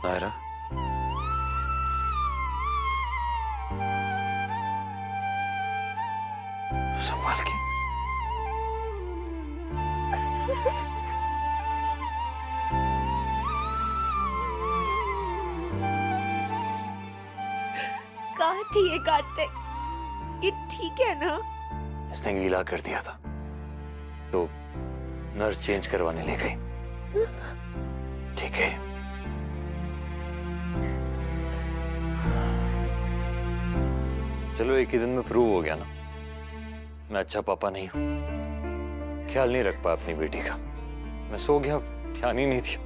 नायरा, संभाल के। कहाँ थी ये कार्तिक? ये ठीक है ना? इसने गीला कर दिया था तो नर्स चेंज करवाने ले गई। ठीक है। चलो एक ही दिन में प्रूव हो गया ना, मैं अच्छा पापा नहीं हूं। ख्याल नहीं रख पाया अपनी बेटी का। मैं सो गया, ध्यान ही नहीं दिया।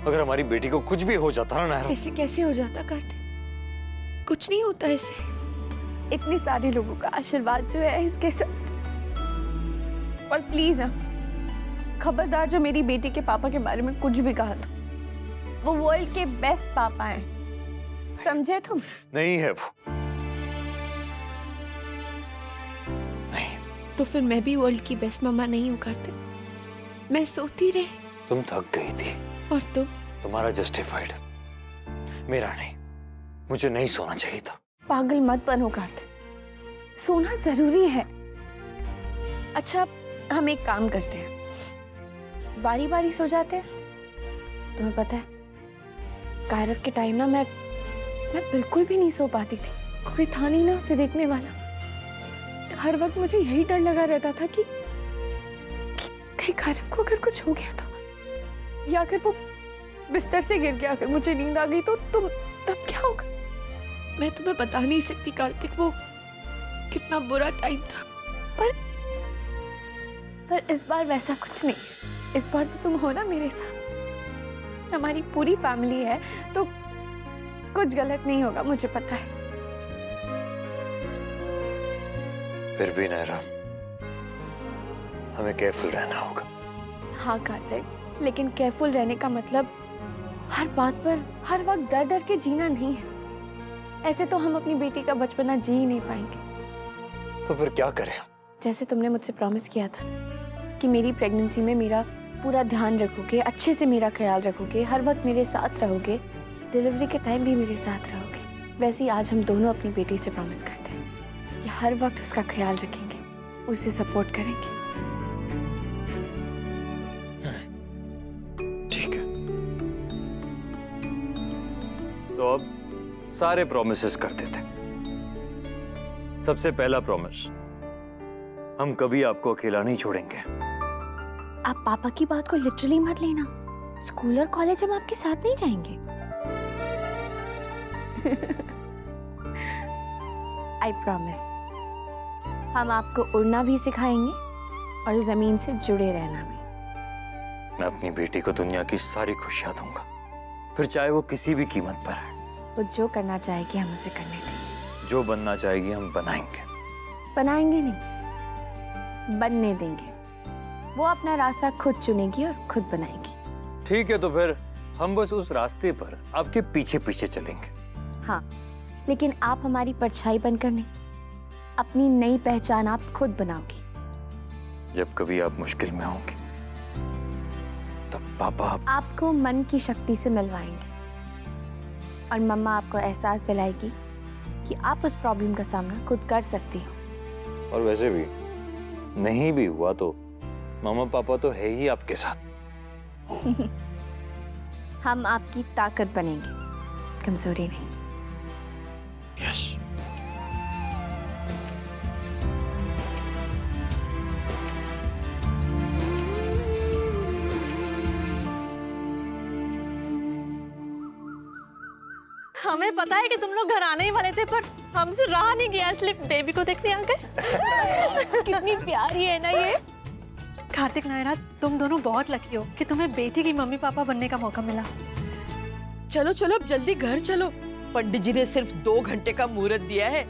अगर हमारी बेटी को कुछ भी हो जाता ना नायरा। ऐसे कैसे हो जाता कार्तिक? कुछ नहीं होता ऐसे। इतने सारे लोगों का आशीर्वाद जो है इसके साथ। और प्लीज खबरदार जो मेरी बेटी के पापा के बारे में कुछ भी कहा तो। वो वर्ल्ड के बेस्ट पापा हैं, समझे तुम? नहीं है वो। नहीं। तो फिर मैं भी वर्ल्ड की बेस्ट मम्मा नहीं हूँ कार्तिक। मैं सोती रही। तुम थक गई थी। और तुम? तुम्हारा जस्टिफाइड, मेरा नहीं। मुझे नहीं सोना चाहिए था। पागल मत बनो कार्तिक, सोना जरूरी है। अच्छा हम एक काम करते हैं, बारी बारी सो जाते हैं। तुम्हें पता है कायरव के टाइम ना मैं बिल्कुल भी नहीं सो पाती थी। कोई था नहीं ना उसे देखने वाला। हर वक्त मुझे यही डर लगा रहता था कि कहीं कायरव को अगर कुछ हो गया तो, या अगर वो बिस्तर से गिर गया, अगर मुझे नींद आ गई तो तब क्या होगा? मैं तुम्हें बता नहीं सकती कार्तिक, वो कितना बुरा टाइम था। पर इस बार वैसा कुछ नहीं। इस बार तो तुम हो ना मेरे साथ, हमारी पूरी फैमिली है, तो कुछ गलत नहीं होगा, मुझे पता है। फिर भी नायरा, हमें केयरफुल रहना होगा। हाँ कार्तिक, लेकिन केयरफुल रहने का मतलब हर बात पर हर वक्त डर डर के जीना नहीं है। ऐसे तो हम अपनी बेटी का बचपना जी ही नहीं पाएंगे। तो फिर क्या करें? जैसे तुमने मुझसे प्रॉमिस किया था कि मेरी प्रेगनेंसी में मेरा पूरा ध्यान रखोगे, अच्छे से मेरा ख्याल रखोगे, हर वक्त मेरे साथ रहोगे, डिलीवरी के टाइम भी मेरे साथ रहोगे, वैसे ही आज हम दोनों अपनी बेटी से प्रॉमिस करते हैं कि हर वक्त उसका ख्याल रखेंगे, उसे सपोर्ट करेंगे। ठीक है, तो अब सारे प्रोमिसेस करते थे। सबसे पहला प्रॉमिस, हम कभी आपको अकेला नहीं छोड़ेंगे। आप पापा की बात को लिटरली मत लेना। स्कूल और कॉलेज हम आपके साथ नहीं जाएंगे। I promise. हम आपको उड़ना भी सिखाएंगे और जमीन से जुड़े रहना भी। मैं अपनी बेटी को दुनिया की सारी खुशियां दूंगा, फिर चाहे वो किसी भी कीमत पर है। वो जो करना चाहेगी हम उसे करने देंगे। जो बनना चाहेगी हम बनाएंगे। बनाएंगे नहीं, बनने देंगे। वो अपना रास्ता खुद चुनेगी और खुद बनाएगी। ठीक है, तो फिर हम बस उस रास्ते पर आपके पीछे पीछे चलेंगे। हाँ, लेकिन आप हमारी परछाई बनकर नहीं, अपनी नई पहचान आप खुद बनाओगी। जब कभी आप मुश्किल में होंगे तब पापा आपको मन की शक्ति से मिलवाएंगे और मम्मा आपको एहसास दिलाएगी कि आप उस प्रॉब्लम का सामना खुद कर सकती हो। और वैसे भी नहीं भी हुआ तो मामा पापा तो है ही आपके साथ। हम आपकी ताकत बनेंगे, कमजोरी नहीं। यस। हमें पता है कि तुम लोग घर आने ही वाले थे, पर हमसे रहा नहीं गया, इसलिए बेबी को देखने आ गए। कितनी प्यारी है ना ये। कार्तिक, नायरा, तुम दोनों बहुत लकी हो कि तुम्हें बेटी की मम्मी पापा बनने का मौका मिला। चलो चलो अब जल्दी घर चलो। पंडित जी ने सिर्फ 2 घंटे का मुहूर्त दिया है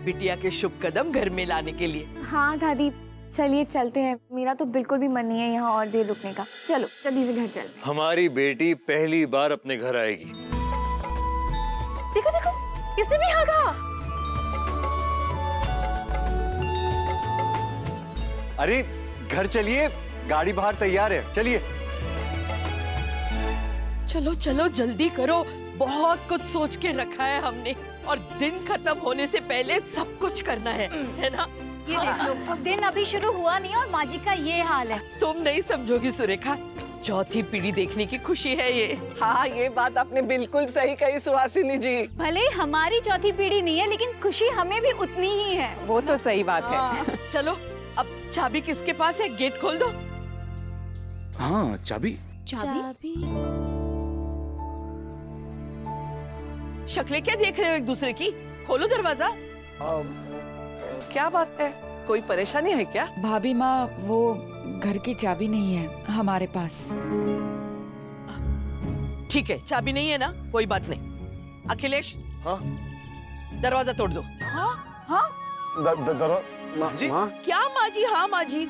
बिटिया के शुभ कदम घर में लाने के लिए। हाँ दादी, चलिए चलते हैं। मेरा तो बिल्कुल भी मन नहीं है यहाँ और देर रुकने का। चलो जल्दी से घर चलते हैं। हमारी बेटी पहली बार अपने घर आएगी। देखो देखो, इसने भी हाँ कहा। अरे घर चलिए, गाड़ी बाहर तैयार है, चलिए। चलो चलो जल्दी करो, बहुत कुछ सोच के रखा है हमने और दिन खत्म होने से पहले सब कुछ करना है ना? ये देख लो, दिन अभी शुरू हुआ नहीं और माँ जी का ये हाल है। तुम नहीं समझोगी सुरेखा, चौथी पीढ़ी देखने की खुशी है ये। हाँ, ये बात आपने बिल्कुल सही कही सुहासिनी जी। भले ही हमारी चौथी पीढ़ी नहीं है, लेकिन खुशी हमें भी उतनी ही है। वो तो सही बात है। चलो अब चाबी किसके पास है? गेट खोल दो। हाँ, चाबी। चाबी? शक्लें क्या देख रहे हो एक दूसरे की? खोलो दरवाजा। क्या बात है, कोई परेशानी है क्या? भाभी माँ, वो घर की चाबी नहीं है हमारे पास। ठीक है, चाबी नहीं है ना, कोई बात नहीं। अखिलेश, हाँ? दरवाजा तोड़ दो। माँ जी? क्या माँ जी? हाँ माँ जी,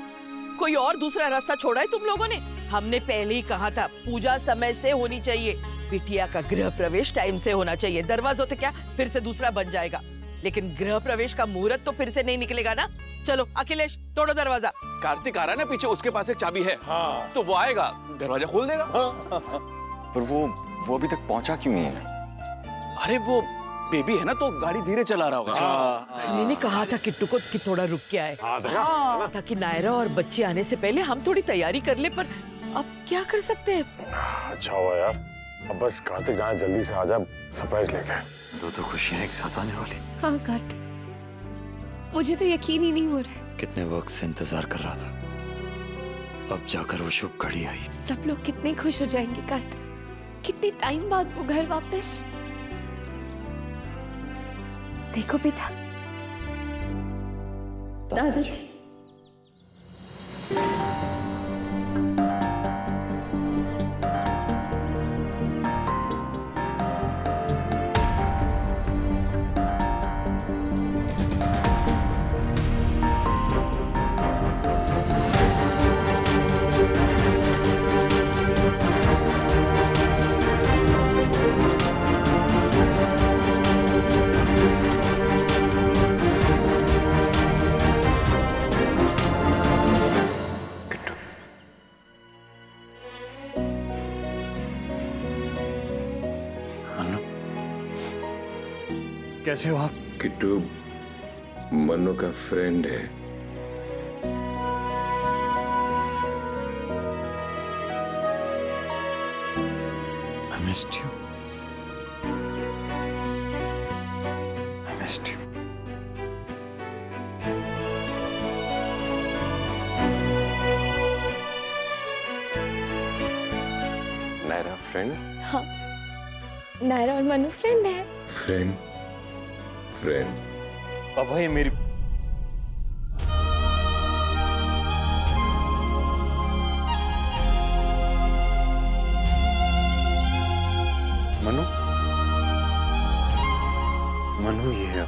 कोई और दूसरा रास्ता छोड़ा है तुम लोगों ने? हमने पहले ही कहा था पूजा समय से होनी चाहिए, बिटिया का गृह प्रवेश टाइम से होना चाहिए। दरवाजा तो क्या फिर से दूसरा बन जाएगा, लेकिन गृह प्रवेश का मुहूर्त तो फिर से नहीं निकलेगा ना। चलो अखिलेश, तोड़ो दरवाजा। कार्तिक आ रहा है ना पीछे, उसके पास एक चाबी है। हाँ। तो वो आएगा, दरवाजा खोल देगा। पर वो अभी तक पहुंचा क्यों नहीं है? अरे वो बेबी है ना, तो गाड़ी धीरे चला रहा होगा। मैंने कहा था किट्टू को कि थोड़ा रुक के आए, ताकि नायरा और बच्चे आने से पहले हम थोड़ी तैयारी कर ले, पर अब क्या कर सकते हैं? अच्छा हुआ यार, अब बस कार्तिक जहाँ जल्दी से आ जाए, सरप्राइज लेके। दो खुशियां एक साथ आने वाली। हाँ कार्तिक, मुझे तो यकीन ही नहीं हो रहा है। कितने वक्त से इंतजार कर रहा था, अब जाकर वो शुभ घड़ी आई। सब लोग कितने खुश हो जाएंगे कार्तिक, कितने टाइम बाद वो घर वापस। देखो बेटा, दादाजी। कैसे हो आप? किट्टू मन्नू का फ्रेंड है। I missed you. I missed you. Naira friend? हाँ, नायरा और मनु फ्रेंड है। फ्रेंड? पापा, ये मेरी मनु ये है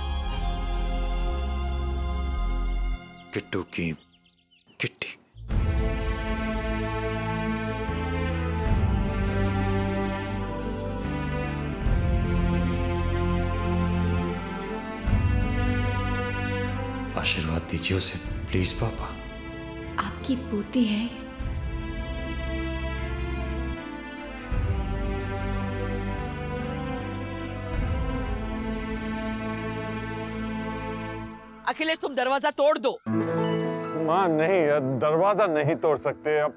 किट्टू की किट्टी। आशीर्वाद दीजिए उसे प्लीज पापा। आपकी पोती है। अखिलेश, तुम दरवाजा तोड़ दो। माँ नहीं, दरवाजा नहीं तोड़ सकते अब।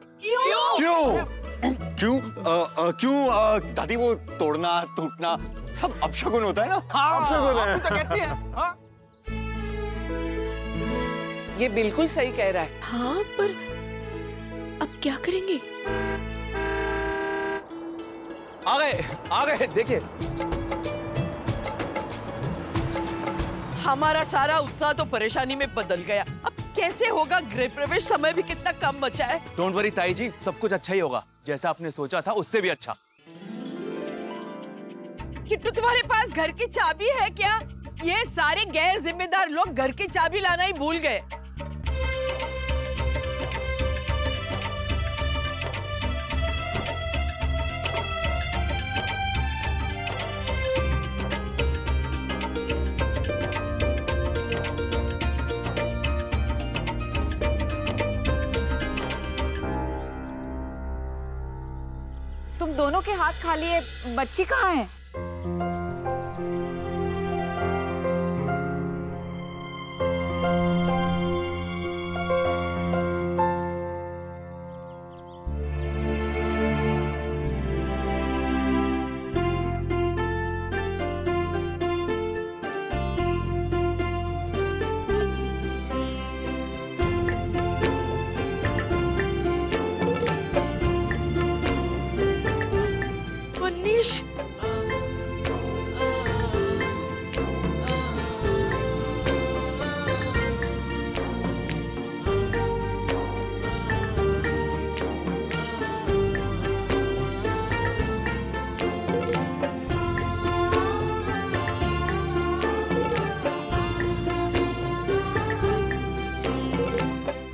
क्यों दादी, वो तोड़ना टूटना सब अपशगुन होता है ना। अपशगुन है। तो कहती है। हाँ? ये बिल्कुल सही कह रहा है। हाँ, पर अब क्या करेंगे? आ गए देखिए। हमारा सारा उत्साह तो परेशानी में बदल गया। अब कैसे होगा गृह प्रवेश? समय भी कितना कम बचा है। डोंट वरी ताई जी, सब कुछ अच्छा ही होगा, जैसा आपने सोचा था उससे भी अच्छा। किट्टू, तुम्हारे पास घर की चाबी है क्या? ये सारे गैर जिम्मेदार लोग घर की चाबी लाना ही भूल गए। तुम दोनों के हाथ खाली है, बच्ची कहाँ है?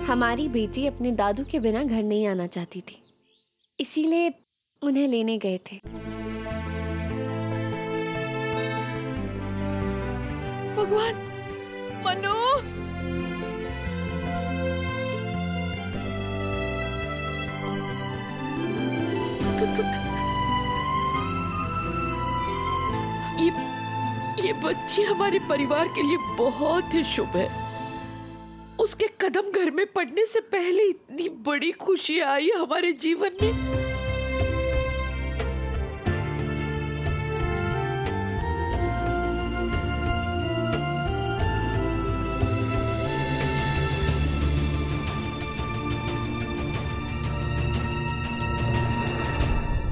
हमारी बेटी अपने दादू के बिना घर नहीं आना चाहती थी, इसीलिए उन्हें लेने गए थे। भगवान, मनु! ये बच्ची हमारे परिवार के लिए बहुत ही शुभ है। उसके कदम घर में पड़ने से पहले इतनी बड़ी खुशी आई हमारे जीवन में।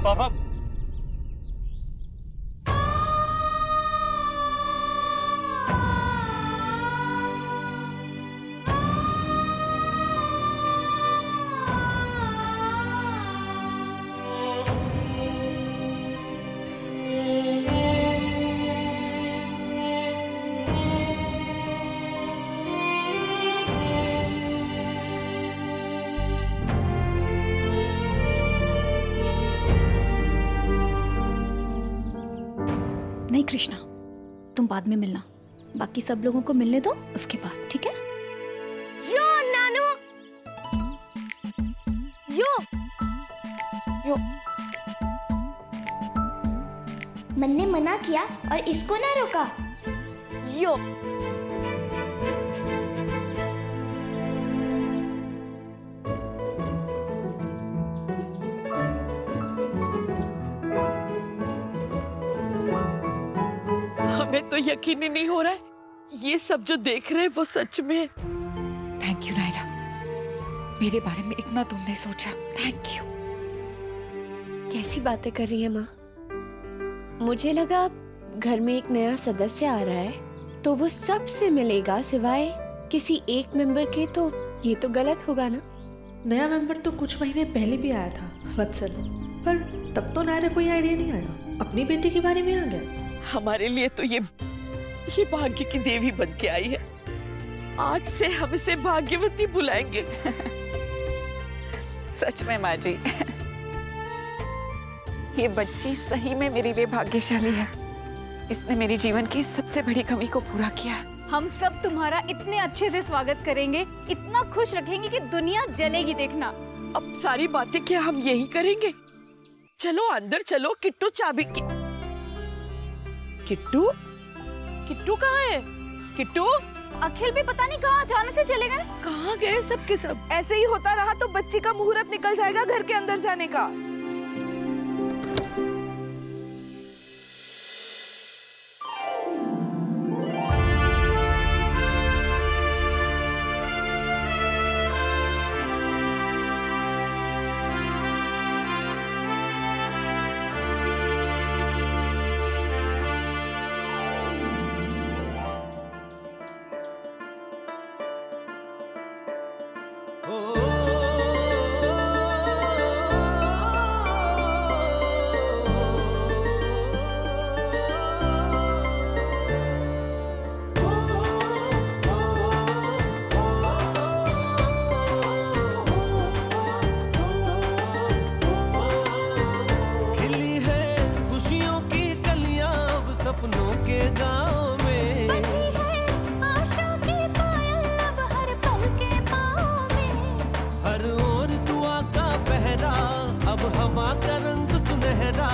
पापा, नहीं कृष्णा, तुम बाद में मिलना, बाकी सब लोगों को मिलने दो, उसके बाद, ठीक है? यो नानू, यो यो। मन ने मना किया और इसको ना रोका। यो हमें तो यकीन ही नहीं हो रहा है, ये सब जो देख रहे हैं वो सच में। थैंक यू नायरा, मेरे बारे में इतना तुमने सोचा, थैंक यू। कैसी बातें कर रही है माँ? मुझे लगा घर में एक नया सदस्य आ रहा है तो वो सबसे मिलेगा सिवाय किसी एक मेंबर के, तो ये तो गलत होगा ना। नया मेंबर तो कुछ महीने पहले भी आया था, वत्सल, पर तब तो नायरा कोई आइडिया नहीं आया, अपनी बेटी के बारे में आ गया। हमारे लिए तो ये भाग्य की देवी बन के आई है। आज से हम इसे भाग्यवती बुलाएंगे। सच में माँ जी, ये बच्ची सही में मेरे लिए भाग्यशाली है। इसने मेरी जीवन की सबसे बड़ी कमी को पूरा किया। हम सब तुम्हारा इतने अच्छे से स्वागत करेंगे, इतना खुश रखेंगे कि दुनिया जलेगी, देखना। अब सारी बातें क्या हम यही करेंगे? चलो अंदर चलो। किट्टू चाबी की। किट्टू किट्टू कहाँ है? किट्टू, अखिल भी पता नहीं कहाँ अचानक से चले गए। कहाँ गए सब के सब? ऐसे ही होता रहा तो बच्ची का मुहूर्त निकल जाएगा घर के अंदर जाने का। टकरा,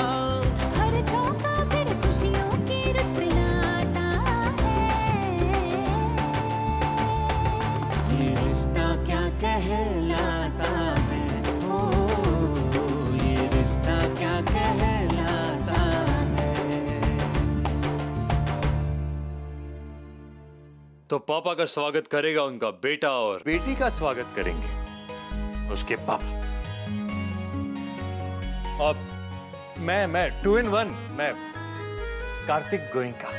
हर झोंका फिर खुशियों की रुत लाता है। ये रिश्ता क्या कहलाता है, ओ ये रिश्ता क्या कहलाता है। तो पापा का स्वागत करेगा उनका बेटा और बेटी का स्वागत करेंगे उसके पापा। अब मैं 2 in 1, मैं कार्तिक गोयनका।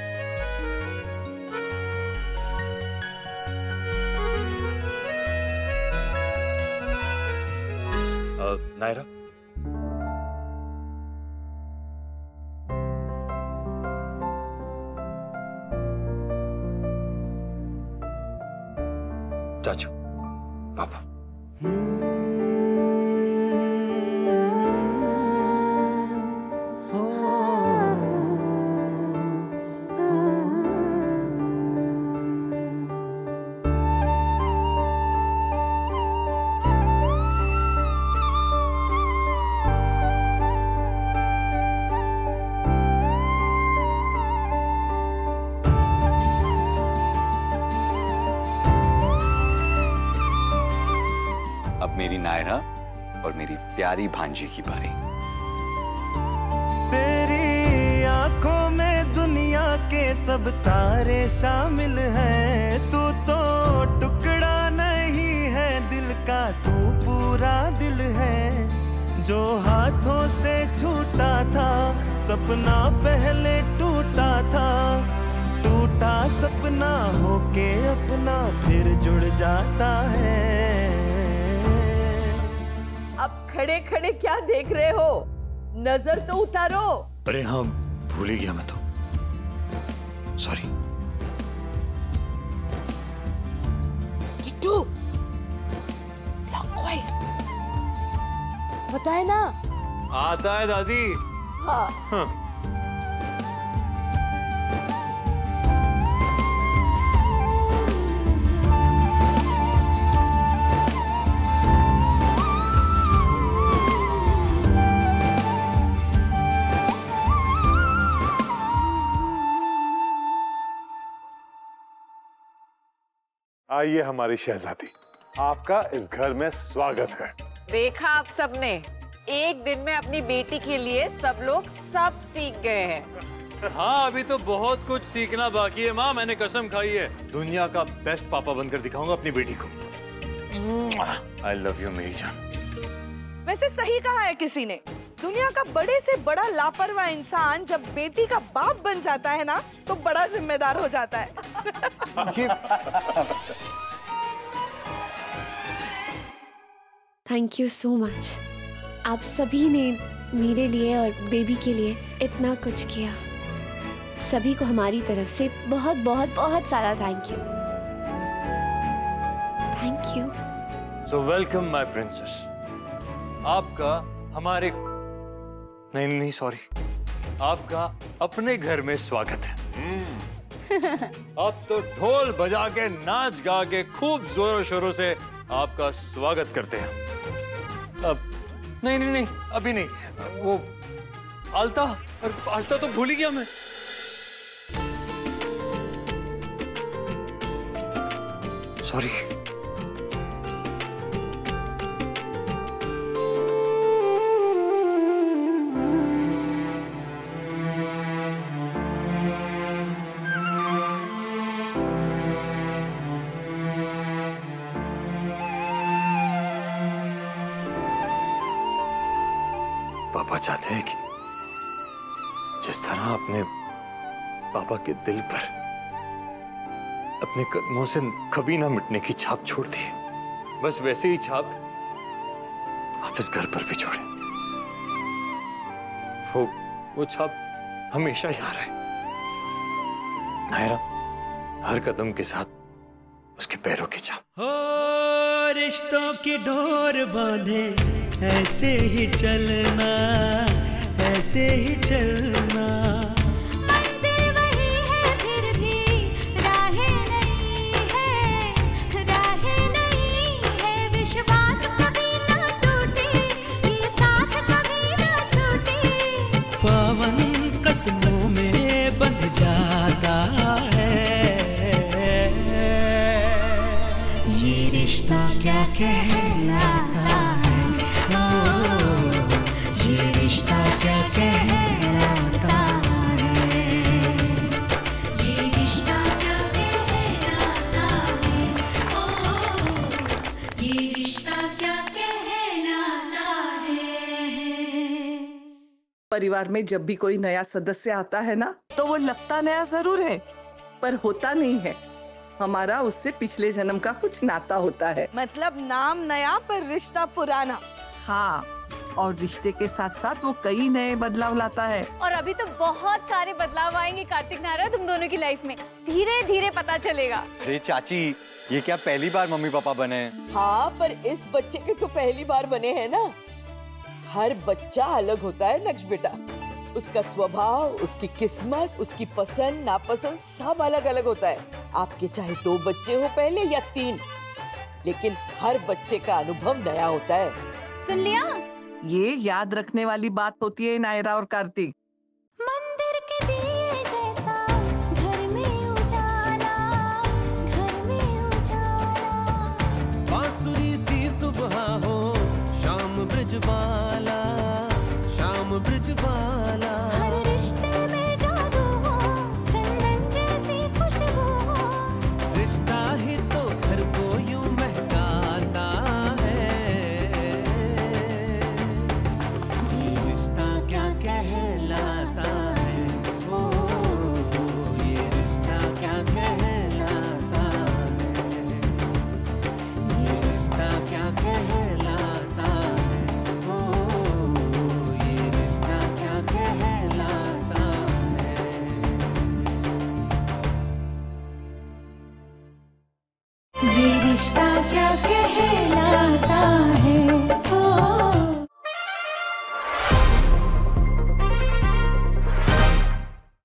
नायरा, चाचू, पापा। मेरी नायरा और मेरी प्यारी भांजी की बारी। तेरी आंखों में दुनिया के सब तारे शामिल हैं, तू तो टुकड़ा नहीं है दिल का, तू पूरा दिल है। जो हाथों से छूटा था सपना पहले टूटा था, टूटा सपना होके अपना फिर जुड़ जाता है। अब खड़े खड़े क्या देख रहे हो, नजर तो उतारो। अरे हाँ, भूल ही गया मैं तो, सॉरी। किट्टू, क्लॉकवाइज बताए ना। आता है दादी। हाँ। आइए हमारी शहजादी, आपका इस घर में स्वागत है। देखा आप सबने, एक दिन में अपनी बेटी के लिए सब लोग सब सीख गए हैं। हाँ, अभी तो बहुत कुछ सीखना बाकी है माँ, मैंने कसम खाई है दुनिया का बेस्ट पापा बनकर दिखाऊंगा अपनी बेटी को। आई लव यू मेरी जान। वैसे सही कहा है किसी ने, दुनिया का बड़े से बड़ा लापरवाह इंसान जब बेटी का बाप बन जाता है ना, तो बड़ा जिम्मेदार हो जाता है। Thank you so much. आप सभी ने मेरे लिए और बेबी के लिए इतना कुछ किया। सभी को हमारी तरफ से बहुत बहुत बहुत सारा thank you. Thank you. So welcome my princess. आपका हमारे नहीं सॉरी, आपका अपने घर में स्वागत है। अब तो ढोल बजा के नाच गा के खूब जोरों शोरों से आपका स्वागत करते हैं। अब नहीं अभी नहीं, वो आलता तो भूल ही गया मैं। सॉरी। पापा चाहते हैं कि जिस तरह आपने पापा के दिल पर अपने कदमों से कभी ना मिटने की छाप छोड़ दी, बस वैसे ही छाप आप इस घर पर भी छोड़े। वो छाप हमेशा याद रहे। नायरा, हर कदम के साथ उसके पैरों की छाप। हो रिश्तों की डोर बांधे ऐसे ही चलना, ऐसे ही चलना। मंजिल वही है फिर भी राहें नहीं है, राहें नहीं है। विश्वास कभी ना टूटे, ये साथ कभी ना छूटे। कहलाता है, ओ ये रिश्ता क्या कहलाता है, ये रिश्ता क्या कहलाता है, ओ ये रिश्ता क्या कहलाता है। परिवार में जब भी कोई नया सदस्य आता है ना, तो वो लगता नया जरूर है पर होता नहीं है। हमारा उससे पिछले जन्म का कुछ नाता होता है। मतलब नाम नया पर रिश्ता पुराना। हाँ, और रिश्ते के साथ साथ वो कई नए बदलाव लाता है। और अभी तो बहुत सारे बदलाव आएंगे कार्तिक नायरा तुम दोनों की लाइफ में, धीरे धीरे पता चलेगा। अरे चाची, ये क्या पहली बार मम्मी पापा बने? हाँ, पर इस बच्चे के तो पहली बार बने हैं ना। हर बच्चा अलग होता है नक्श बेटा, उसका स्वभाव, उसकी किस्मत, उसकी पसंद नापसंद सब अलग अलग होता है। आपके चाहे 2 बच्चे हो पहले या 3, लेकिन हर बच्चे का अनुभव नया होता है। सुन लिया? ये याद रखने वाली बात होती है नायरा और कार्तिक। मंदिर के दिए जैसा घर में उजाला, घर में उजाला, बांसुरी सी सुबह हो, शाम ब्रिजबाला, शाम ब्रिजबाला, हर रिश्ते में जादू हो, चंदन जैसी खुशबू हो, रिश्ता ही तो घर को यूं महकाता है, ये रिश्ता क्या कहलाता है, ओ ये रिश्ता क्या कहलाता है, ये रिश्ता क्या कहलाता है, ओ ये रिश्ता क्या कहलाता है। ये रिश्ता क्या कहलाता